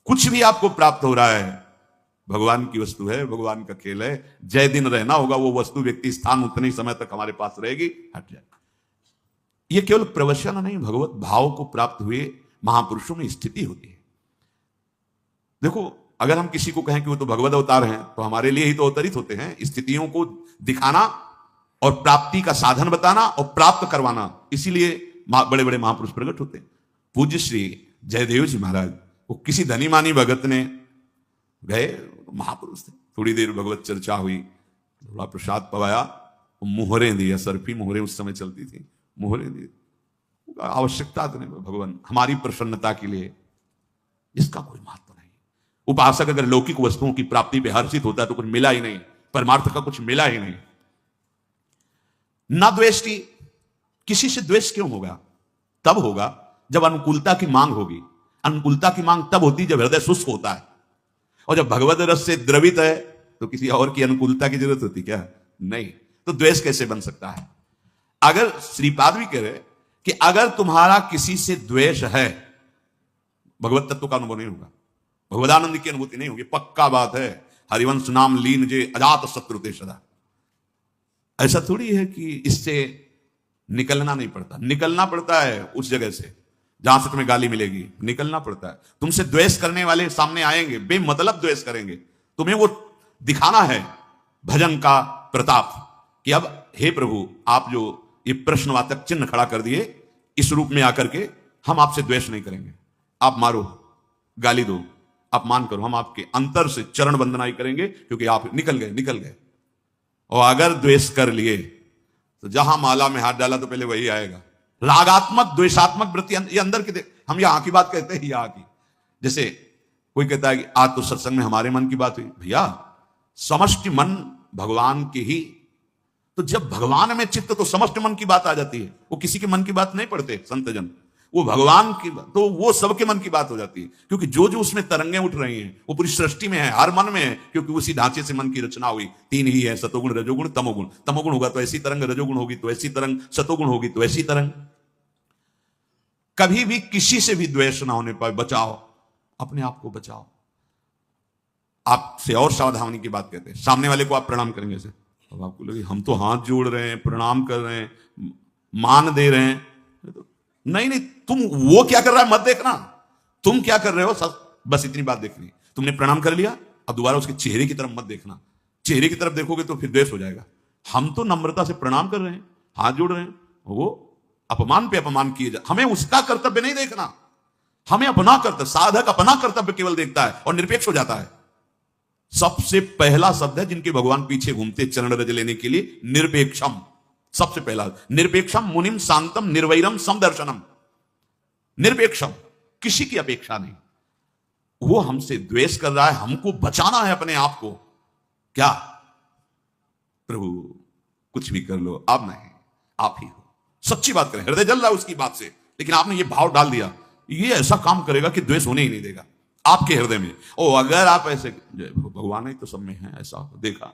कुछ भी आपको प्राप्त हो रहा है, भगवान की वस्तु है, भगवान का खेल है। जय दिन रहना होगा, वो वस्तु व्यक्ति स्थान उतने ही समय तक हमारे पास रहेगी, हट जाएगी। ये केवल प्रवचन नहीं, भगवत भाव को प्राप्त हुए महापुरुषों में स्थिति होती है। देखो, अगर हम किसी को कहें कि वो तो भगवत अवतार हैं, तो हमारे लिए ही तो अवतरित होते हैं। स्थितियों को दिखाना और प्राप्ति का साधन बताना और प्राप्त करवाना, इसीलिए बड़े बड़े महापुरुष प्रकट होते हैं। पूज्य श्री जयदेव जी महाराज, वो किसी धनी मानी भगत ने गए, महापुरुष थे, थोड़ी देर भगवत चर्चा हुई, थोड़ा प्रसाद पवाया, मोहरें दी, सरफी मोहरें उस समय चलती थी, मोहरें दी। आवश्यकता तो नहीं, भगवान हमारी प्रसन्नता के लिए, इसका कोई महत्व नहीं। उपासक अगर लौकिक वस्तुओं की प्राप्ति पे हर्षित होता है तो कुछ मिला ही नहीं, परमार्थ का कुछ मिला ही नहीं। ना द्वेष की, किसी से द्वेष क्यों होगा? तब होगा जब अनुकूलता की मांग होगी। अनुकूलता की मांग तब होती जब हृदय शुष्क होता है, और जब भगवत रस से द्रवित है तो किसी और की अनुकूलता की जरूरत होती क्या? नहीं। तो द्वेष कैसे बन सकता है? अगर श्रीपाद भी कह रहे कि अगर तुम्हारा किसी से द्वेष है, भगवत तत्व का अनुभव नहीं होगा, भगवदानंद की अनुभूति नहीं होगी। पक्का बात है, हरिवंश नाम लीन जे अजात शत्रु ते सदा। ऐसा थोड़ी है कि इससे निकलना नहीं पड़ता, निकलना पड़ता है उस जगह से जहां से तुम्हें गाली मिलेगी, निकलना पड़ता है। तुमसे द्वेष करने वाले सामने आएंगे, बेमतलब द्वेष करेंगे, तुम्हें वो दिखाना है भजन का प्रताप कि अब हे प्रभु, आप जो ये प्रश्नवाचक चिन्ह खड़ा कर दिए, इस रूप में आकर के हम आपसे द्वेष नहीं करेंगे। आप मारो, गाली दो, अपमान करो, हम आपके अंतर से चरण वंदना ही करेंगे, क्योंकि आप निकल गए। और अगर द्वेष कर लिए तो जहां माला में हाथ डाला तो पहले वही आएगा। रागात्मक द्वेषात्मक वृत्ति, ये अंदर की, हम यहां की बात कहते हैं, यहां की। जैसे कोई कहता है कि आज तो सत्संग में हमारे मन की बात हुई। भैया, समष्टि मन भगवान की ही, तो जब भगवान में चित्त तो समष्टि मन की बात आ जाती है। वो किसी के मन की बात नहीं पढ़ते संतजन, वो भगवान की, तो वो सबके मन की बात हो जाती है। क्योंकि जो जो उसमें तरंगें उठ रही हैं वो पूरी सृष्टि में है, हर मन में है, क्योंकि उसी ढांचे से मन की रचना हुई। तीन ही है, सतोगुण रजोगुण तमोगुण। तमोगुण होगा तो ऐसी तरंग, रजोगुण होगी तो ऐसी तरंग, सतोगुण होगी तो ऐसी तरंग। कभी भी किसी से भी द्वेष ना होने पाए, बचाओ, अपने आप को बचाओ। आपसे और सावधानी की बात कहते हैं, सामने वाले को आप प्रणाम करेंगे से, अब आपको लगे हम तो हाथ जोड़ रहे हैं, प्रणाम कर रहे हैं, मान दे रहे हैं, नहीं, तुम वो क्या कर रहा है मत देखना, तुम क्या कर रहे हो, बस इतनी बात देखनी। तुमने प्रणाम कर लिया, अब दोबारा उसके चेहरे की तरफ मत देखना। चेहरे की तरफ देखोगे तो फिर द्वेष हो जाएगा। हम तो नम्रता से प्रणाम कर रहे हैं, हाथ जोड़ रहे हैं, वो अपमान पे अपमान किए जा, हमें उसका कर्तव्य नहीं देखना, हमें अपना कर्तव्य, साधक अपना कर्तव्य केवल देखता है और निरपेक्ष हो जाता है। सबसे पहला शब्द है जिनके भगवान पीछे घूमते चरण रज लेने के लिए, निरपेक्षम। सबसे पहला निरपेक्षम मुनिम शांतम निर्वैरम समदर्शनम। निरपेक्षम, किसी की अपेक्षा नहीं। वो हमसे द्वेष कर रहा है, हमको बचाना है अपने आप को। क्या प्रभु कुछ भी कर लो, आप नहीं, आप ही हो। सच्ची बात करें, हृदय जल रहा है उसकी बात से, लेकिन आपने ये भाव डाल दिया, ये ऐसा काम करेगा कि द्वेष होने ही नहीं देगा आपके हृदय में। ओ अगर आप ऐसे, भगवान ही तो सब में है, ऐसा देखा,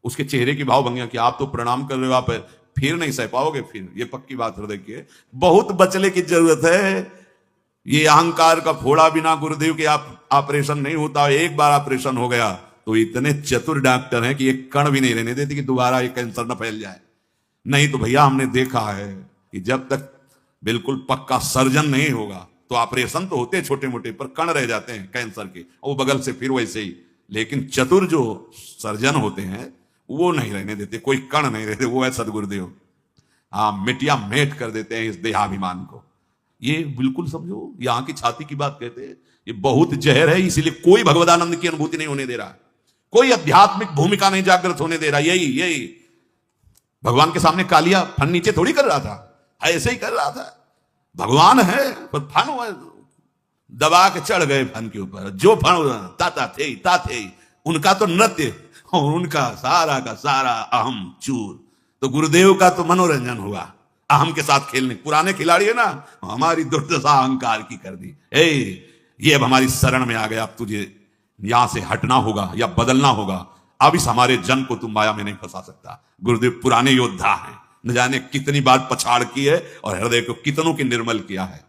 उसके चेहरे की भाव बन गया कि आप तो प्रणाम कर रहे हो, आप फिर नहीं सह पाओगे, फिर ये पक्की बात हृदय की है। बहुत बचने की जरूरत है। ये अहंकार का फोड़ा बिना गुरुदेव के आप ऑपरेशन नहीं होता। एक बार ऑपरेशन हो गया तो इतने चतुर डॉक्टर हैं कि एक कण भी नहीं रहने देते कि दोबारा ये कैंसर न फैल जाए। नहीं तो भैया हमने देखा है कि जब तक बिल्कुल पक्का सर्जन नहीं होगा तो ऑपरेशन तो होते हैं छोटे मोटे, पर कण रह जाते हैं कैंसर के, वो बगल से फिर वैसे ही। लेकिन चतुर जो सर्जन होते हैं वो नहीं रहने देते, कोई कण नहीं रहते। वो है सदगुरुदेव। मिटिया मेट कर देते हैं इस देहाभिमान को। ये बिल्कुल समझो, यहां की छाती की बात कहते हैं, ये बहुत जहर है। इसीलिए कोई भगवदानंद की अनुभूति नहीं होने दे रहा, कोई आध्यात्मिक भूमिका नहीं जागृत होने दे रहा। यही भगवान के सामने कालिया फन नीचे थोड़ी कर रहा था, ऐसे ही कर रहा था। भगवान है पर फन दबा के चढ़ गए फन के ऊपर। जो फन ताता थे उनका तो नृत्य और उनका सारा का सारा अहम चूर। तो गुरुदेव का तो मनोरंजन हुआ, अहम के साथ खेलने। पुराने खिलाड़ी है ना, हमारी दुर्दशा अहंकार की कर दी। ये अब हमारी शरण में आ गया, अब तुझे यहां से हटना होगा या बदलना होगा। अब इस हमारे जन को तुम माया में नहीं फंसा सकता। गुरुदेव पुराने योद्धा हैं, न जाने कितनी बार पछाड़ की है और हृदय को कितनों की निर्मल किया है।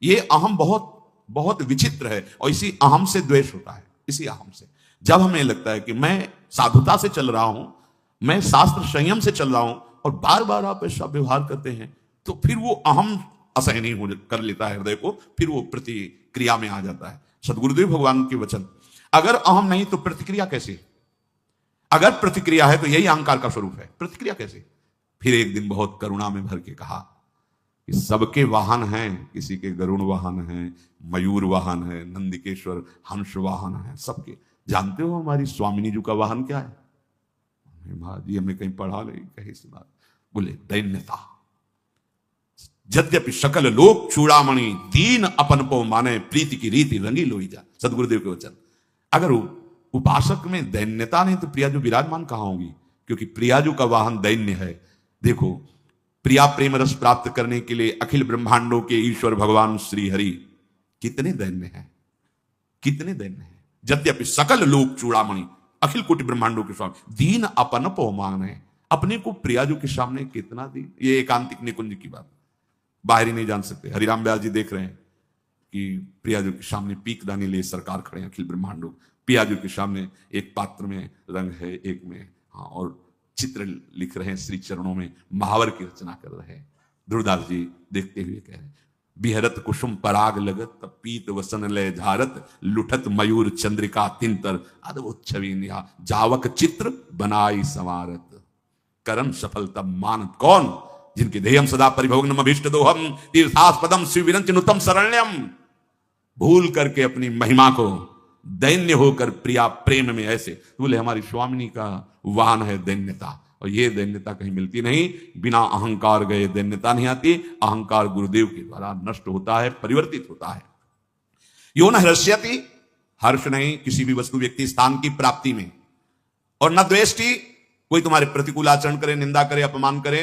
ये अहम बहुत बहुत विचित्र है। और इसी अहम से द्वेष होता है, इसी अहम से। जब हमें लगता है कि मैं साधुता से चल रहा हूं, मैं शास्त्र संयम से चल रहा हूं, और बार बार आप ऐसा व्यवहार करते हैं, तो फिर वो अहम असहनीय हो कर लेता है हृदय को, फिर वो प्रतिक्रिया में आ जाता है। सदगुरुदेव भगवान के वचन, अगर अहम नहीं तो प्रतिक्रिया कैसे? अगर प्रतिक्रिया है तो यही अहंकार का स्वरूप है, प्रतिक्रिया कैसे? फिर एक दिन बहुत करुणा में भर के कहा कि सबके वाहन हैं, किसी के गरुण वाहन है, मयूर वाहन है, नंदिकेश्वर हंस वाहन है, सबके। जानते हो हमारी स्वामिनी जी का वाहन क्या है? जी हमने कहीं पढ़ा नहीं, कहीं सुना। बोले दैन्यता। यद्यपि सकल लोक चूड़ामणि, दीन अपन को माने, प्रीति की रीति रंगी लोई जा। सदगुरुदेव के वचन। अगर उपासक में दैन्यता नहीं तो प्रियाजू विराजमान कहां होगी? क्योंकि प्रियाजू का वाहन दैन्य है। देखो, प्रिया प्रेम रस प्राप्त करने के लिए अखिल ब्रह्मांडों के ईश्वर भगवान श्री हरि कितने दैन्य हैं, कितने दैन्य हैं। यद्यपि सकल लोक चूड़ामणि, अखिल कोटि ब्रह्मांडों के स्वामी, दीन अपन पो माने, अपने को प्रियाजू के सामने कितना दीन। ये एकांतिक निकुंज की बात, बाहरी नहीं जान सकते। हरिराम व्यास जी देख रहे हैं कि प्रियाजू के सामने पीक दानी लिए सरकार खड़े हैं अखिल ब्रह्मांडों। प्रियाजू के सामने एक पात्र में रंग है, एक में हाँ, और चित्र लिख रहे हैं, श्री चरणों में महावर की रचना कर रहे हैं। ध्रुवदास जी देखते हुए कह रहे हैं, बिहरत कुसुम पराग लगत, पीत वसन लय झारत, लुठत मयूर चंद्रिका तिंतर, अद्भुत छवि निहा, जावक चित्र बनाई संवारत, करम सफल तब मानत कौन, जिनके देहम सदा परिभोगनम अभीष्ट दोहम, तीर्थास्पदम शिव विरंचनुतम शरण्यम। भूल करके अपनी महिमा को दैन्य होकर प्रिया प्रेम में ऐसे। बोले हमारी स्वामिनी का वाहन है दैन्यता, और ये दैन्यता कहीं मिलती नहीं। बिना अहंकार गए दैन्यता नहीं आती। अहंकार गुरुदेव के द्वारा नष्ट होता है, परिवर्तित होता है। यो न हृष्यति, हर्ष नहीं किसी भी वस्तु व्यक्ति स्थान की प्राप्ति में, और न द्वेष्टि, कोई तुम्हारे प्रतिकूल आचरण करे, निंदा करे, अपमान करे,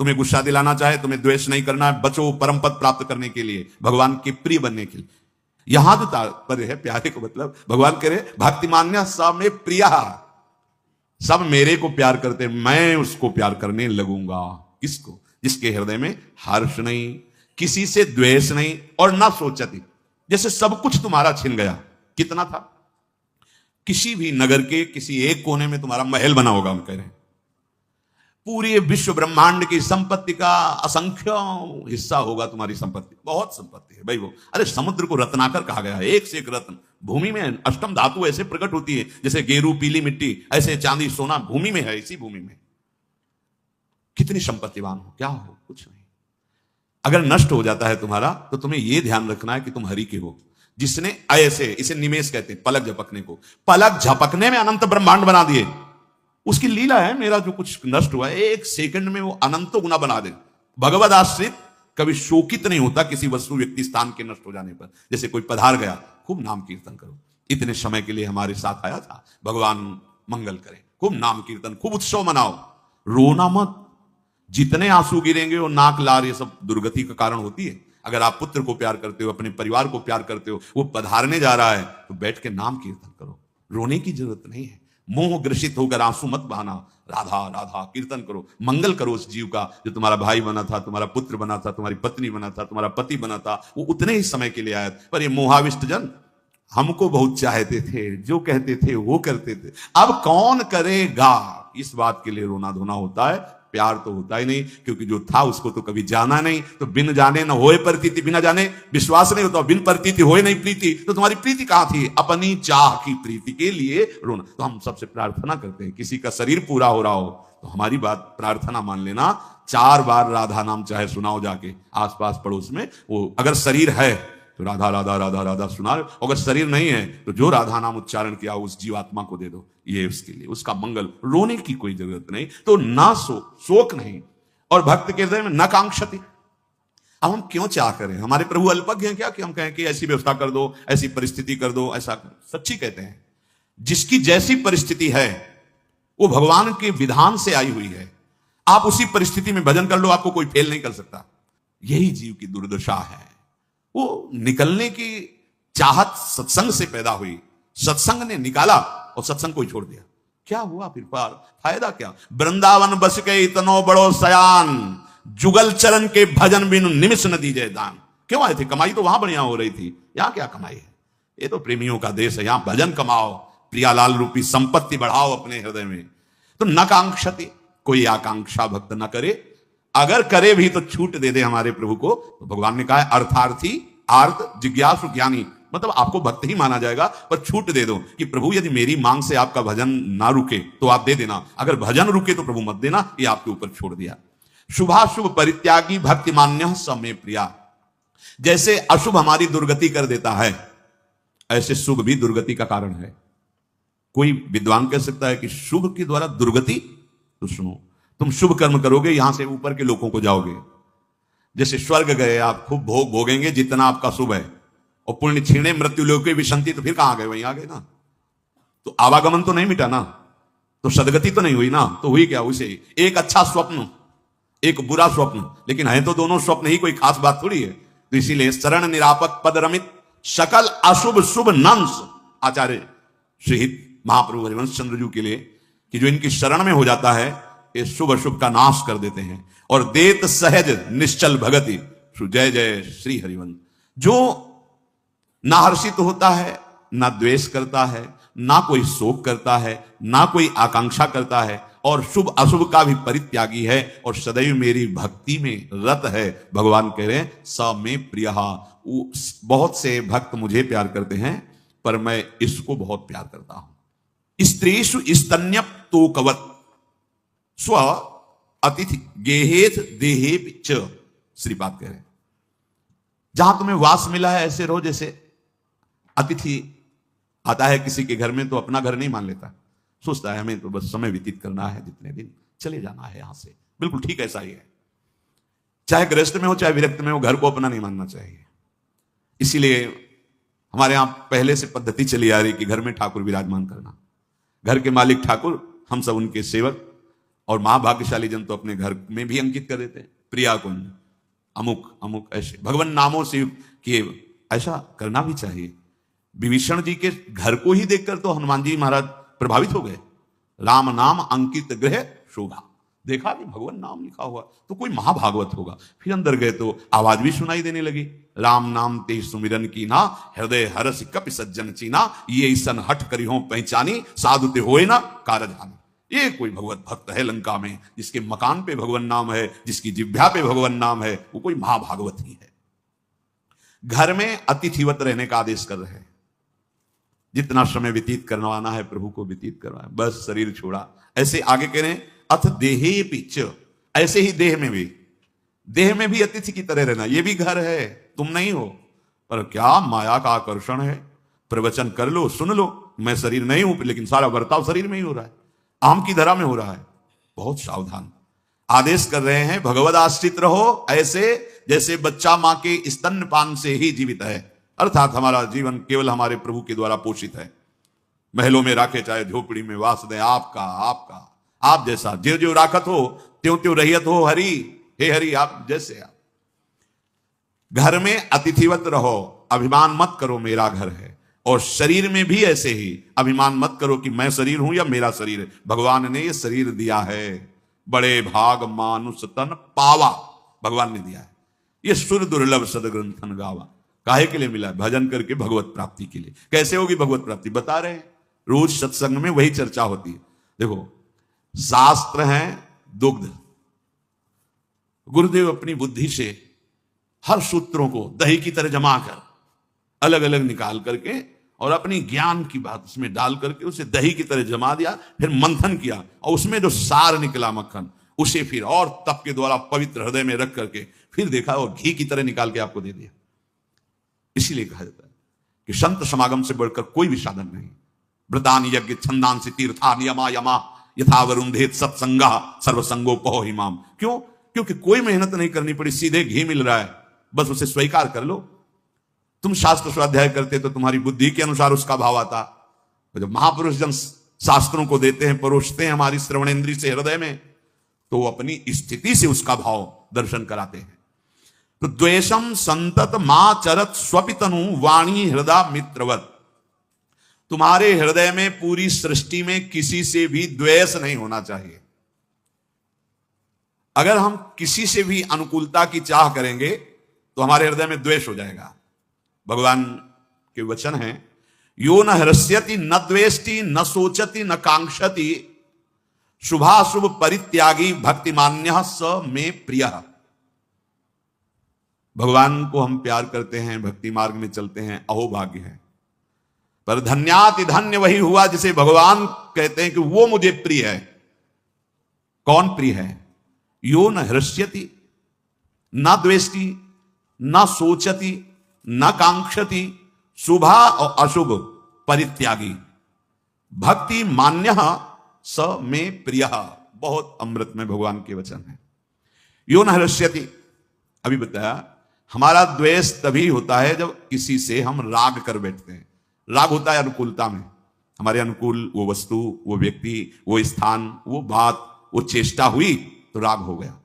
तुम्हें गुस्सा दिलाना चाहे, तुम्हें द्वेष नहीं करना है। बचो परम पद प्राप्त करने के लिए, भगवान के प्रिय बनने के लिए। यहां जो तात्पर्य है प्यारे को, मतलब भगवान कह रहे भक्ति मान्य सब में प्रिया, सब मेरे को प्यार करते, मैं उसको प्यार करने लगूंगा। किसको? जिसके हृदय में हर्ष नहीं, किसी से द्वेष नहीं, और ना सोचती। जैसे सब कुछ तुम्हारा छिन गया। कितना था? किसी भी नगर के किसी एक कोने में तुम्हारा महल बना होगा, हम कह रहे हैं। पूरे विश्व ब्रह्मांड की संपत्ति का असंख्य हिस्सा होगा तुम्हारी संपत्ति। बहुत संपत्ति है भाई वो। अरे समुद्र को रत्नाकर कहा गया है, एक से एक रत्न। भूमि में अष्टम धातु ऐसे प्रकट होती है, जैसे गेरू पीली मिट्टी, ऐसे चांदी सोना भूमि में है। इसी भूमि में कितनी संपत्तिवान हो, क्या हो, कुछ नहीं। अगर नष्ट हो जाता है तुम्हारा, तो तुम्हें यह ध्यान रखना है कि तुम हरि के हो, जिसने ऐसे, इसे निमेष कहते हैं, पलक झपकने को, पलक झपकने में अनंत ब्रह्मांड बना दिए। उसकी लीला है। मेरा जो कुछ नष्ट हुआ है, एक सेकंड में वो अनंत गुना बना दे। भगवद आश्रित कभी शोकित नहीं होता किसी वस्तु व्यक्ति स्थान के नष्ट हो जाने पर। जैसे कोई पधार गया, खूब नाम कीर्तन करो, इतने समय के लिए हमारे साथ आया था, भगवान मंगल करे, खूब नाम कीर्तन, खूब उत्सव मनाओ, रोना मत। जितने आंसू गिरेंगे वो नाक लार ये सब दुर्गति का कारण होती है। अगर आप पुत्र को प्यार करते हो, अपने परिवार को प्यार करते हो, वो पधारने जा रहा है तो बैठ के नाम कीर्तन करो, रोने की जरूरत नहीं है। मोह ग्रसित होकर आंसू मत बहाना, राधा राधा कीर्तन करो, मंगल करो उस जीव का जो तुम्हारा भाई बना था, तुम्हारा पुत्र बना था, तुम्हारी पत्नी बना था, तुम्हारा पति बना था। वो उतने ही समय के लिए आया। पर ये मोहाविष्ट जन हमको बहुत चाहते थे, जो कहते थे वो करते थे, अब कौन करेगा। इस बात के लिए रोना धोना होता है, प्यार तो होता ही नहीं, क्योंकि जो था उसको तो कभी जाना नहीं। तो बिन जाने न होए प्रतीति, बिना जाने विश्वास नहीं होता, बिन प्रतीति होए नहीं प्रीति। तो तुम्हारी प्रीति कहां थी? अपनी चाह की प्रीति के लिए रोना। तो हम सबसे प्रार्थना करते हैं, किसी का शरीर पूरा हो रहा हो तो हमारी बात प्रार्थना मान लेना, 4 बार राधा नाम चाहे सुनाओ जाके आसपास पड़ोस में। वो अगर शरीर है तो राधा राधा राधा राधा सुना, अगर शरीर नहीं है तो जो राधा नाम उच्चारण किया उस जीवात्मा को दे दो, ये उसके लिए, उसका मंगल। रोने की कोई जरूरत नहीं। तो ना शोक नहीं, और भक्त के हृदय में न कांक्षति। अब हम क्यों चाह करें? हमारे प्रभु अल्पज्ञ हैं क्या कि हम कहें कि ऐसी व्यवस्था कर दो, ऐसी परिस्थिति कर दो, ऐसा कर। सच्ची कहते हैं, जिसकी जैसी परिस्थिति है वो भगवान के विधान से आई हुई है। आप उसी परिस्थिति में भजन कर लो, आपको कोई फेल नहीं कर सकता। यही जीव की दुर्दशा है। वो निकलने की चाहत सत्संग से पैदा हुई, सत्संग ने निकाला और सत्संग को ही छोड़ दिया। क्या हुआ फिर? फायदा क्या? वृंदावन बस के इतनो बड़ो सयान, जुगल चरण के भजन बिनु निमिष न दीजे दान। क्यों आए थे? कमाई तो वहां बढ़िया हो रही थी, यहां क्या कमाई है? ये तो प्रेमियों का देश है, यहां भजन कमाओ, प्रियालाल रूपी संपत्ति बढ़ाओ अपने हृदय में। तो न कांक्षति, कोई आकांक्षा भक्त न करे, अगर करे भी तो छूट दे दे हमारे प्रभु को। तो भगवान ने कहा है अर्थार्थी आर्त जिज्ञासु ज्ञानी, मतलब आपको भक्त ही माना जाएगा, पर छूट दे दो कि प्रभु यदि मेरी मांग से आपका भजन ना रुके तो आप दे देना, अगर भजन रुके तो प्रभु मत देना, ये आपके ऊपर छोड़ दिया। शुभाशुभ परित्यागी भक्ति मान्य समय प्रिया, जैसे अशुभ हमारी दुर्गति कर देता है, ऐसे शुभ भी दुर्गति का कारण है। कोई विद्वान कह सकता है कि शुभ के द्वारा दुर्गति? तो सुनो, तुम शुभ कर्म करोगे, यहां से ऊपर के लोगों को जाओगे, जैसे स्वर्ग गए आप, खूब भोग भोगेंगे जितना आपका शुभ है, और पुण्य छीणे मृत्यु लोक की विसंति, तो फिर कहां गए? वहीं आ गए ना। तो आवागमन तो नहीं मिटा ना, तो सदगति तो नहीं हुई ना, तो हुई क्या? उसे एक अच्छा स्वप्न, एक बुरा स्वप्न, लेकिन है तो दोनों स्वप्न ही, कोई खास बात थोड़ी है। तो इसीलिए शरण निरापक पद रमित सकल अशुभ शुभ नंस, आचार्य शहीद महाप्रभु हरिवंश चंद्र जी के लिए, कि जो इनकी शरण में हो जाता है ये शुभ अशुभ का नाश कर देते हैं। और देत सहज निश्चल भगति, जय जय श्री हरिवंश। जो ना हर्षित होता है, ना द्वेष करता है, ना कोई शोक करता है, ना कोई आकांक्षा करता है, और शुभ अशुभ का भी परित्यागी है, और सदैव मेरी भक्ति में रत है। भगवान कह रहे हैं स में प्रियहा, बहुत से भक्त मुझे प्यार करते हैं, पर मैं इसको बहुत प्यार करता हूं। स्त्रीषु स्तन्यप तोकवत स्व अतिथि गेहेथ देहे च, श्रीपाद कह रहे हैं जहां तुम्हें वास मिला है ऐसे रहो। जैसे अतिथि आता है किसी के घर में तो अपना घर नहीं मान लेता, सोचता है हमें तो बस समय व्यतीत करना है, जितने दिन चले जाना है यहां से। बिल्कुल ठीक ऐसा ही है, चाहे गृहस्थ में हो चाहे विरक्त में हो, घर को अपना नहीं मानना चाहिए। इसीलिए हमारे यहां पहले से पद्धति चली आ रही कि घर में ठाकुर विराजमान करना, घर के मालिक ठाकुर, हम सब उनके सेवक, और महाभाग्यशाली जन तो अपने घर में भी अंकित कर देते हैं, प्रिया कुंज अमुक अमुक, ऐसे भगवान नामों से किए। ऐसा करना भी चाहिए। विभीषण जी के घर को ही देखकर तो हनुमान जी महाराज प्रभावित हो गए। राम नाम अंकित गृह शोभा, देखा कि भगवान नाम लिखा हुआ तो कोई महाभागवत होगा। फिर अंदर गए तो आवाज भी सुनाई देने लगी, राम नाम ते सुमिरन की ना, हृदय हरस कपि सज्जन चीना, ये ईसन हट करी हो पहचानी, साधु ते होए ना कारजानी। ये कोई भगवत भक्त है लंका में, जिसके मकान पे भगवान नाम है, जिसकी जिह्वा पे भगवान नाम है, वो कोई महाभागवत ही है। घर में अतिथिवत रहने का आदेश कर रहे हैं। जितना समय व्यतीत करवाना है प्रभु को व्यतीत करवाए, बस शरीर छोड़ा। ऐसे आगे कह रहे हैं अथ देहे पिच, ऐसे ही देह में भी अतिथि की तरह रहना। ये भी घर है, तुम नहीं हो, पर क्या माया का आकर्षण है। प्रवचन कर लो, सुन लो, मैं शरीर नहीं हूं, लेकिन सारा बर्ताव शरीर में ही हो रहा है, आम की धरा में हो रहा है। बहुत सावधान आदेश कर रहे हैं, भगवद आश्रित रहो, ऐसे जैसे बच्चा मां के स्तनपान से ही जीवित है। अर्थात हमारा जीवन केवल हमारे प्रभु के द्वारा पोषित है। महलों में राखे चाहे झोपड़ी में वास दे, आपका आपका आप जैसा ज्यो ज्यो राखत हो त्यों त्यों रहियत हो हरि, हे हरि आप जैसे आप। घर में अतिथिवत रहो, अभिमान मत करो मेरा घर है। और शरीर में भी ऐसे ही अभिमान मत करो कि मैं शरीर हूं या मेरा शरीर है। भगवान ने ये शरीर दिया है, बड़े भाग मानुष तन पावा, भगवान ने दिया है। ये सुर दुर्लभ सदग्रंथन गावा, काहे के लिए मिला? भजन करके भगवत प्राप्ति के लिए। कैसे होगी भगवत प्राप्ति? बता रहे हैं, रोज सत्संग में वही चर्चा होती है। देखो शास्त्र है दुग्ध, गुरुदेव अपनी बुद्धि से हर सूत्रों को दही की तरह जमा कर अलग अलग निकाल करके और अपनी ज्ञान की बात उसमें डाल करके उसे दही की तरह जमा दिया, फिर मंथन किया और उसमें जो सार निकला मक्खन, उसे फिर और तप के द्वारा पवित्र हृदय में रख करके फिर देखा और घी की तरह निकाल के आपको दे दिया। इसीलिए कहा जाता है कि संत समागम से बढ़कर कोई भी साधन नहीं। व्रतान यज्ञ छंदांसि तीर्था नियमा यमा यथा वरुंधेत सत्संगा सर्वसंगो पहो हिमाम। क्यों? क्योंकि कोई मेहनत नहीं करनी पड़ी, सीधे घी मिल रहा है, बस उसे स्वीकार कर लो। तुम शास्त्र स्वाध्याय करते तो तुम्हारी बुद्धि के अनुसार उसका भाव आता। जब महापुरुष जन शास्त्रों को देते हैं, परोसते हैं हमारी श्रवणेन्द्रिय से हृदय में, तो वो अपनी स्थिति से उसका भाव दर्शन कराते हैं। तो द्वेषम संतत मां चरत स्वपितनु वाणी हृदय मित्रवत। तुम्हारे हृदय में पूरी सृष्टि में किसी से भी द्वेष नहीं होना चाहिए। अगर हम किसी से भी अनुकूलता की चाह करेंगे तो हमारे हृदय में द्वेष हो जाएगा। भगवान के वचन हैं, यो न हृष्यति न द्वेष्टि न सोचति न कांक्षति शुभाशुभ परित्यागी भक्तिमान्यः स मे प्रियः। भगवान को हम प्यार करते हैं, भक्ति मार्ग में चलते हैं, अहोभाग्य है। पर धन्याति धन्य वही हुआ जिसे भगवान कहते हैं कि वो मुझे प्रिय है। कौन प्रिय है? यो न हृष्यति न द्वेष्टि न सोचति न कांक्षति शुभ और अशुभ परित्यागी भक्ति मान्य स में प्रिय। बहुत अमृत में भगवान के वचन है। यो न हृष्यति, अभी बताया, हमारा द्वेष तभी होता है जब किसी से हम राग कर बैठते हैं। राग होता है अनुकूलता में, हमारे अनुकूल वो वस्तु, वो व्यक्ति, वो स्थान, वो बात, वो चेष्टा हुई तो राग हो गया,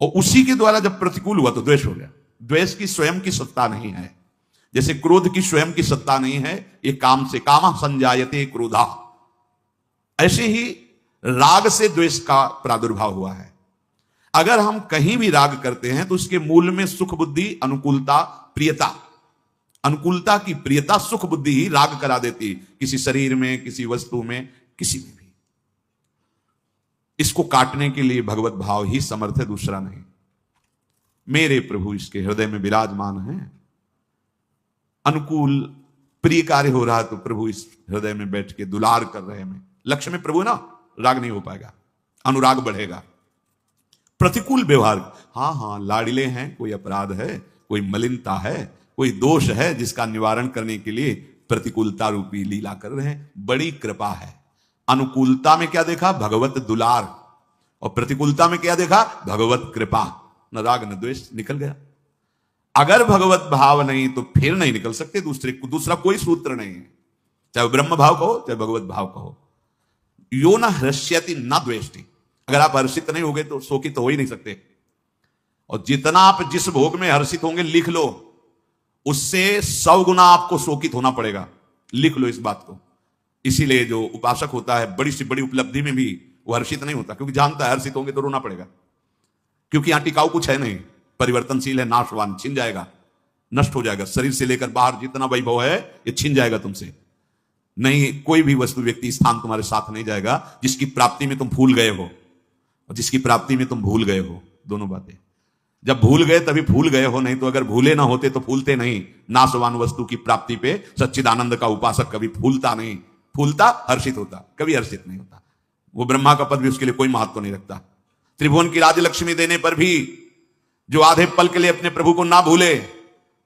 और उसी के द्वारा जब प्रतिकूल हुआ तो द्वेष हो गया। द्वेष की स्वयं की सत्ता नहीं है, जैसे क्रोध की स्वयं की सत्ता नहीं है, ये काम से कामा संजायते क्रोधा, ऐसे ही राग से द्वेष का प्रादुर्भाव हुआ है। अगर हम कहीं भी राग करते हैं तो उसके मूल में सुख बुद्धि, अनुकूलता, प्रियता, अनुकूलता की प्रियता सुख बुद्धि ही राग करा देती, किसी शरीर में, किसी वस्तु में, किसी में भी। इसको काटने के लिए भगवत भाव ही समर्थ है, दूसरा नहीं। मेरे प्रभु इसके हृदय में विराजमान हैं, अनुकूल प्रिय कार्य हो रहा है तो प्रभु इस हृदय में बैठ के दुलार कर रहे हैं। लक्ष्य में प्रभु ना, राग नहीं हो पाएगा, अनुराग बढ़ेगा। प्रतिकूल व्यवहार, हाँ लाड़िले हैं, कोई अपराध है, कोई मलिनता है, कोई दोष है जिसका निवारण करने के लिए प्रतिकूलता रूपी लीला कर रहे हैं। बड़ी कृपा है। अनुकूलता में क्या देखा? भगवत दुलार, और प्रतिकूलता में क्या देखा? भगवत कृपा। न राग न द्वेष, निकल गया। अगर भगवत भाव नहीं तो फिर नहीं निकल सकते। दूसरा कोई सूत्र नहीं है, चाहे ब्रह्म भाव कहो चाहे भगवत भाव कहो। यो न हृष्यति न द्वेष्टि, अगर आप हर्षित नहीं होगे तो शोकित हो ही नहीं सकते। और जितना आप जिस भोग में हर्षित होंगे लिख लो, उससे 100 गुना आपको शोकित होना पड़ेगा। लिख लो इस बात को। इसीलिए जो उपासक होता है बड़ी से बड़ी उपलब्धि में भी वो हर्षित नहीं होता, क्योंकि जानता है हर्षित होंगे तो रोना पड़ेगा, क्योंकि यहां टिकाऊ कुछ है नहीं, परिवर्तनशील है, नाशवान, छिन जाएगा, नष्ट हो जाएगा। शरीर से लेकर बाहर जितना वैभव है ये छिन जाएगा तुमसे। नहीं, कोई भी वस्तु, व्यक्ति, स्थान तुम्हारे साथ नहीं जाएगा जिसकी प्राप्ति में तुम भूल गए हो, और जिसकी प्राप्ति में तुम भूल गए हो। दोनों बातें, जब भूल गए तभी भूल गए हो, नहीं तो अगर भूले ना होते तो भूलते नहीं। नाशवान वस्तु की प्राप्ति पे सच्चिदानंद का उपासक कभी भूलता नहीं, फूलता हर्षित होता, कभी हर्षित नहीं होता। वो ब्रह्मा का पद भी उसके लिए कोई महत्व नहीं रखता। त्रिभुवन की राजलक्ष्मी देने पर भी जो आधे पल के लिए अपने प्रभु को ना भूले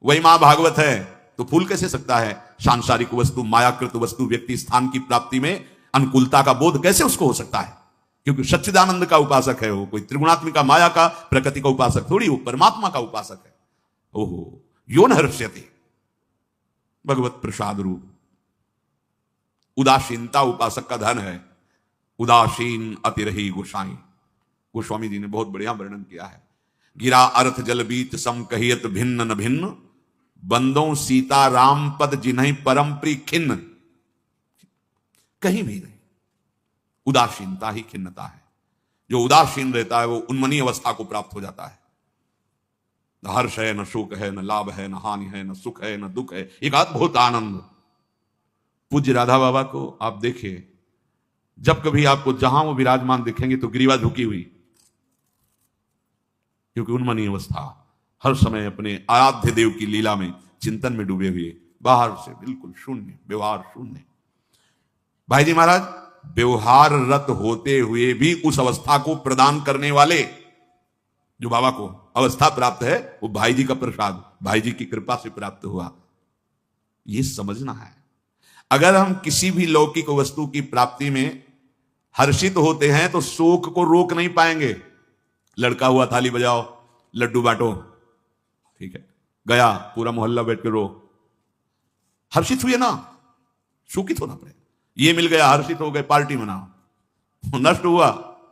वही मां भागवत है, तो फूल कैसे सकता है? सांसारिक वस्तु, मायाकृत वस्तु, व्यक्ति, स्थान की प्राप्ति में अनुकूलता का बोध कैसे उसको हो सकता है? क्योंकि सच्चिदानंद का उपासक है वो, कोई त्रिगुणात्मिका माया का, प्रकृति का उपासक थोड़ी, वो परमात्मा का उपासक है। ओहो, यो न हर्ष्यति, भगवत प्रसाद रूप। उदासीनता उपासक का धन है। उदासीन अति रही गोसाई, गोस्वामी जी ने बहुत बढ़िया वर्णन किया है। गिरा अर्थ जल बीत सम कहियत भिन्न न भिन्न, बंदों सीता राम पद जिन्हीं परम प्री खिन्न। कहीं भी नहीं, उदासीनता ही खिन्नता है। जो उदासीन रहता है वो उन्मनी अवस्था को प्राप्त हो जाता है। न हर्ष है, न शोक है, न लाभ है, न हानि है, न सुख है, न दुख है, एक अद्भुत आनंद। पूज्य राधा बाबा को आप देखिए, जब कभी आपको जहां वो विराजमान दिखेंगे तो ग्रीवा झुकी हुई, क्योंकि उन्मनी अवस्था, हर समय अपने आराध्य देव की लीला में, चिंतन में डूबे हुए, बाहर से बिल्कुल शून्य, व्यवहार शून्य। भाई जी महाराज, व्यवहार रत होते हुए भी उस अवस्था को प्रदान करने वाले जो बाबा को अवस्था प्राप्त है, वो भाई जी का प्रसाद, भाई जी की कृपा से प्राप्त हुआ। ये समझना है। अगर हम किसी भी लौकिक वस्तु की प्राप्ति में हर्षित होते हैं तो शोक को रोक नहीं पाएंगे। लड़का हुआ, थाली बजाओ, लड्डू बांटो, ठीक है, गया, पूरा मोहल्ला बैठ के रो, हर्षित हुए ना, शोकित होना पड़ेगा। ये मिल गया, हर्षित हो गए, पार्टी मनाओ, नष्ट हुआ,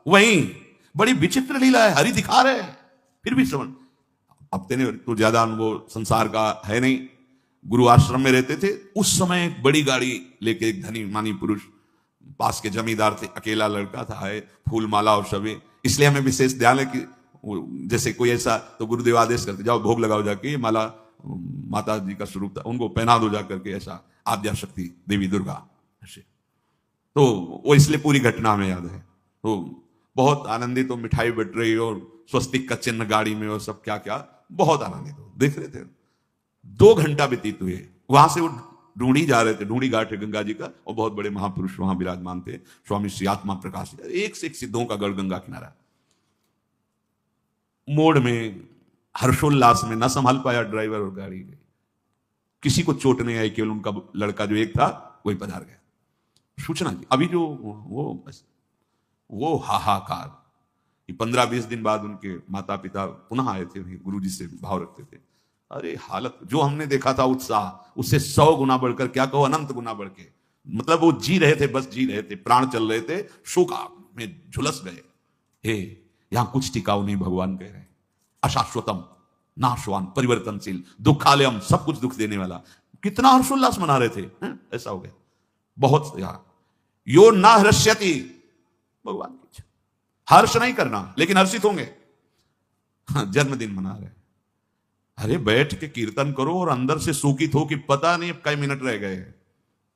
वहीं बड़ी विचित्र लीला है। हरि दिखा रहे हैं फिर भी समझ। अब तेने तो ज्यादा अनुभव संसार का है नहीं, गुरु आश्रम में रहते थे, उस समय एक बड़ी गाड़ी लेके एक धनी मानी पुरुष, पास के जमींदार थे, अकेला लड़का था, है फूल माला और सभी, इसलिए हमें विशेष ध्यान है कि जैसे कोई ऐसा, तो गुरुदेव आदेश करते जाओ भोग लगाओ जाके, ये माला माता जी का स्वरूप था, उनको पहना दो जाकर के, ऐसा आद्या शक्ति देवी दुर्गा ऐसे। तो वो इसलिए पूरी घटना में याद है। तो बहुत आनंदित, तो मिठाई बट रही और स्वस्तिक का चिन्ह गाड़ी में और सब क्या क्या, बहुत आनंदित हो देख रहे थे। 2 घंटा व्यतीत हुए, वहां से वो ढूंढी जा रहे थे, ढूंढी घाट है गंगा जी का, और बहुत बड़े महापुरुष वहां विराजमान थे, स्वामी श्री आत्मा प्रकाश, एक से एक सिद्धों का गढ़ गंगा किनारा। मोड़ में हर्षोल्लास में न संभाल पाया ड्राइवर और गाड़ी, किसी को चोट नहीं आई, केवल उनका लड़का जो एक था वही पधार गया। सूचना की अभी जो वो हाहाकार, 15-20 दिन बाद उनके माता पिता पुनः आए थे, गुरु जी से भाव रखते थे। अरे हालत जो हमने देखा था उत्साह, उससे 100 गुना बढ़कर, क्या कहो अनंत गुना बढ़ के, मतलब वो जी रहे थे, बस जी रहे थे, प्राण चल रहे थे, शोका में झुलस गए। हे यहां कुछ टिकाऊ नहीं, भगवान कह रहे हैं, अशाश्वतम नाशवान परिवर्तनशील दुखालयम, सब कुछ दुख देने वाला। कितना हर्षोल्लास मना रहे थे, ऐसा हो गया बहुत। यो ना हर्ष्यति, भगवान की इच्छा, हर्ष नहीं करना लेकिन हर्षित होंगे। जन्मदिन मना रहे, अरे बैठ के कीर्तन करो और अंदर से सूखित हो कि पता नहीं अब कई मिनट रह गए,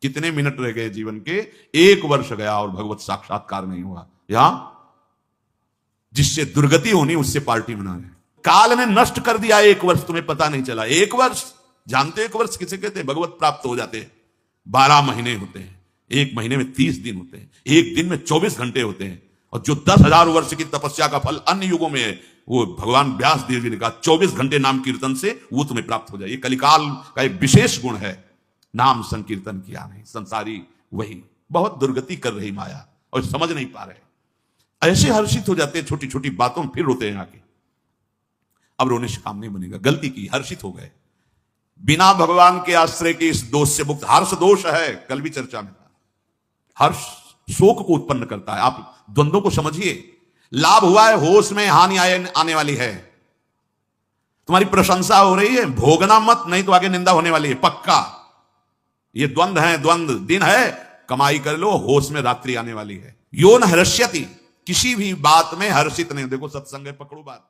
कितने मिनट रह गए जीवन के, 1 वर्ष गया और भगवत साक्षात्कार नहीं हुआ। यहां जिससे दुर्गति होनी उससे पार्टी मना रहे। काल ने नष्ट कर दिया 1 वर्ष, तुम्हें पता नहीं चला। 1 वर्ष जानते, 1 वर्ष किसे कहते हैं? भगवत प्राप्त हो जाते हैं। 12 महीने होते हैं, 1 महीने में 30 दिन होते हैं, 1 दिन में 24 घंटे होते हैं, और जो 10,000 वर्ष की तपस्या का फल अन्य युगों में है, वो भगवान व्यास देव जी ने कहा 24 घंटे नाम कीर्तन से वो तुम्हें प्राप्त हो जाए। ये कलिकाल का एक विशेष गुण है, नाम संकीर्तन किया नहीं। संसारी वही बहुत दुर्गति कर रही माया, और समझ नहीं पा रहे, ऐसे हर्षित हो जाते हैं छोटी छोटी बातों में, फिर रोते हैं आके। अब रोने से काम नहीं बनेगा, गलती की, हर्षित हो गए बिना भगवान के आश्रय के। इस दोष से मुक्त, हर्ष दोष है, कल भी चर्चा में था। हर्ष शोक को उत्पन्न करता है। आप द्वंद्वों को समझिए, लाभ हुआ है होश में, हानि आने वाली है। तुम्हारी प्रशंसा हो रही है, भोगना मत, नहीं तो आगे निंदा होने वाली है, पक्का। ये द्वंद्व है, द्वंद्व दिन है, कमाई कर लो, होश में रात्रि आने वाली है। यो न हर्ष्यति, किसी भी बात में हर्षित नहीं। देखो सत्संग है, पकड़ो बात।